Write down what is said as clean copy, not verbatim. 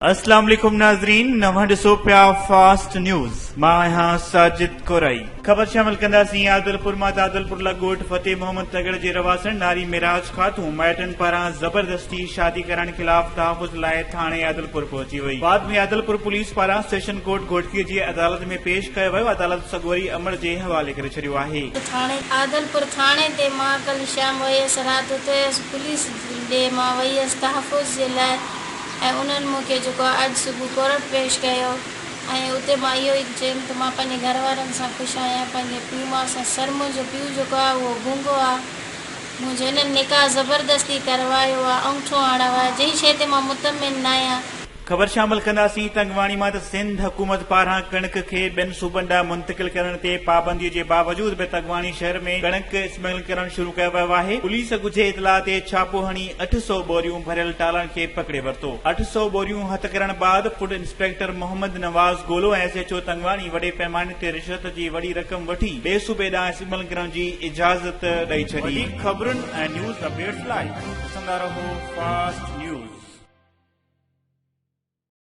अस्सलाम वालेकुम नाज़रीन, नवां ॾिसो पिया फास्ट न्यूज़। मां आहियां साजिद कोराई। ख़बर शामिल कंदासीं। आदलपुर मां आदलपुर लगोट फतेह मोहम्मद तगड़ जे रवासन नारी मिराज खातून माइटनि पारां ज़बरदस्ती शादी करण खिलाफ़ तहफ़ुज़ लाइ थाणे आदलपुर पहुची वई। बाद में आदलपुर पुलिस पारां सेशन कोर्ट घोटकीअ जी अदालत में पेश कयो वियो। अदालत सॻोरी अमर जे हवाले करे छॾियो आहे। आदलपुर थाणे ते मां कल शाम वयसि, राति उते पुलिस ॾे मां वयसि तहफ़ुज़ जे लाइ ऐं उन्हनि मूंखे जेको अॼु सुबुह कोर्ट पेश कयो ऐं उते मां इहो ई चयुमि त मां पंहिंजे घर वारनि सां ख़ुशि आहियां। पंहिंजे पीउ माउ सां सर मुंहिंजो पीउ जेको आहे उहो गूंगो आहे। मुंहिंजो हिननि निकाह ज़बरदस्ती करवायो आहे, अंगूठो हणायो आहे, जंहिं शइ ते मां मुतमिन न आहियां। ख़बर शामिल कंदासीं। तंगवाणी मां त सिंध हुकूमत पारां कणिक खे ॿियनि सूबनि ॾांहुं मुंतकिल करण ते पाबंदीअ जे बावजूद बि तंगवाणी शहर में कणिक स्मगलिंग करण शुरू कयो वियो आहे। पुलिस ॻुझे इतलाह ते छापो हणी 800 बोरियूं भरियल टालनि खे पकड़े वरितो। 800 बोरियूं हथ करण बाद फूड इंस्पेक्टर मोहम्मद नवाज़ गोलो ऐं SHO तंगवाणी वॾे पैमाने ते रिश्वत जी वॾी रक़म वठी ॿिए सूबे ॾांहुं स्मगलिंग करण जी इजाज़त ॾेई छॾी। ख़बरुनि ऐं न्यूज़ अपडेट्स लाइ ॾिसंदा रहो फास्ट न्यूज़।